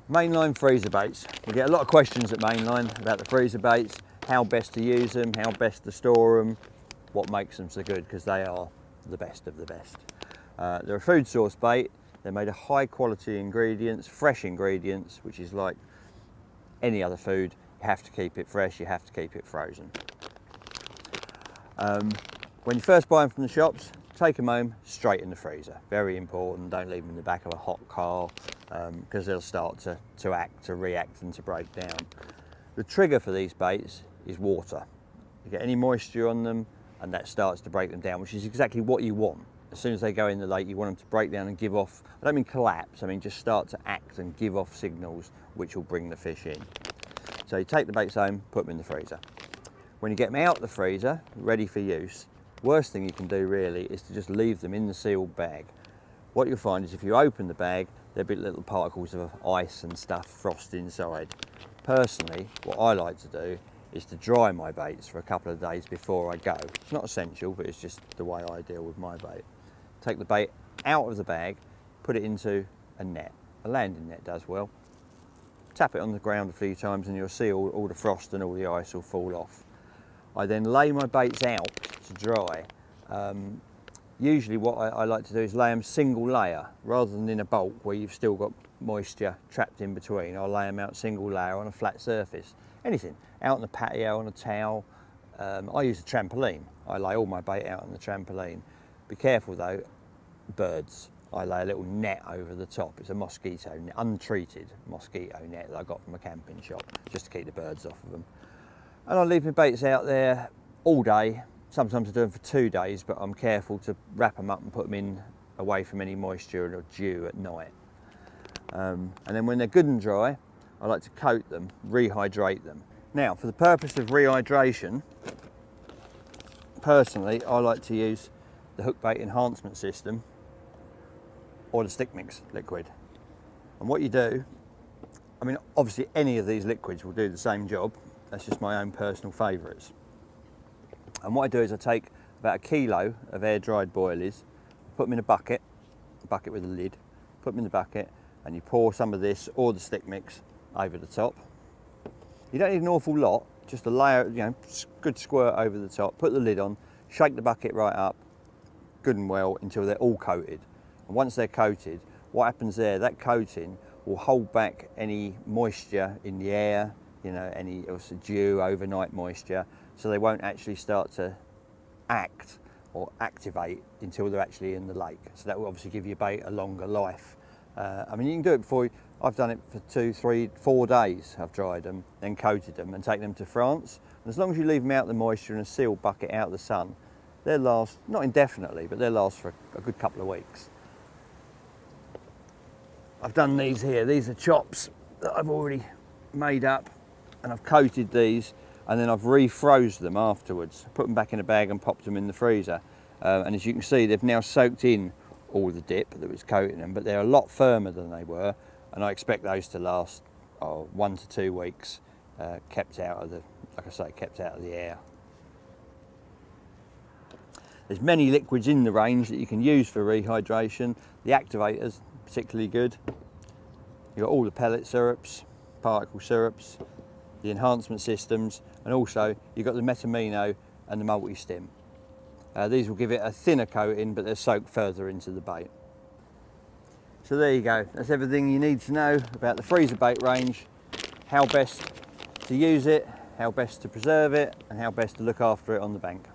Mainline freezer baits. We get a lot of questions at Mainline about the freezer baits, how best to use them, how best to store them, what makes them so good, because they are the best of the best. They're a food source bait. They're made of high quality ingredients, fresh ingredients, which is like any other food. You have to keep it fresh, you have to keep it frozen. When you first buy them from the shops, take them home straight in the freezer. Very important, don't leave them in the back of a hot car because they'll start to act, to react and to break down. The trigger for these baits is water. You get any moisture on them and that starts to break them down, which is exactly what you want. As soon as they go in the lake, you want them to break down and give off, I don't mean collapse, I mean just start to act and give off signals which will bring the fish in. So you take the baits home, put them in the freezer. When you get them out the freezer, ready for use, worst thing you can do really is to just leave them in the sealed bag. What you'll find is if you open the bag, there'll be little particles of ice and stuff, frost inside. Personally, what I like to do is to dry my baits for a couple of days before I go. It's not essential, but it's just the way I deal with my bait. Take the bait out of the bag, put it into a net. A landing net does well. Tap it on the ground a few times and you'll see all the frost and all the ice will fall off. I then lay my baits out to dry. Usually what I like to do is lay them single layer rather than in a bulk where you've still got moisture trapped in between. I'll lay them out single layer on a flat surface. Anything, out on the patio, on a towel. I use a trampoline. I lay all my bait out on the trampoline. Be careful though, birds. I lay a little net over the top. It's a mosquito net, untreated mosquito net that I got from a camping shop, just to keep the birds off of them. And I leave my baits out there all day. Sometimes I do them for 2 days, but I'm careful to wrap them up and put them in away from any moisture or dew at night. And then when they're good and dry, I like to coat them, rehydrate them. Now, for the purpose of rehydration, personally, I like to use the hook bait enhancement system or the stick mix liquid. And what you do, I mean, obviously any of these liquids will do the same job. That's just my own personal favourites. And what I do is I take about 1 kilo of air dried boilies, put them in a bucket with a lid, put them in the bucket, and you pour some of this or the stick mix over the top. You don't need an awful lot, just a layer, you know, good squirt over the top, put the lid on, shake the bucket right up, good and well, until they're all coated. And once they're coated, what happens there, that coating will hold back any moisture in the air, you know, any also dew, overnight moisture, so they won't actually start to act or activate until they're actually in the lake. So that will obviously give your bait a longer life. I mean, you can do it before, I've done it for 2, 3, 4 days. I've dried them, then coated them and taken them to France. And as long as you leave them out the moisture in a sealed bucket out of the sun, they'll last, not indefinitely, but they'll last for a good couple of weeks. I've done these here. These are chops that I've already made up, and I've coated these, and then I've refroze them afterwards. Put them back in a bag and popped them in the freezer. And as you can see, they've now soaked in all the dip that was coating them, but they're a lot firmer than they were, and I expect those to last 1 to 2 weeks, kept out of the, like I say, kept out of the air. There's many liquids in the range that you can use for rehydration. The activators, particularly good. You've got all the pellet syrups, particle syrups, the enhancement systems, and also you've got the metamino and the multi-stim. These will give it a thinner coating, but they're soaked further into the bait. So there you go, that's everything you need to know about the freezer bait range, how best to use it, how best to preserve it, and how best to look after it on the bank.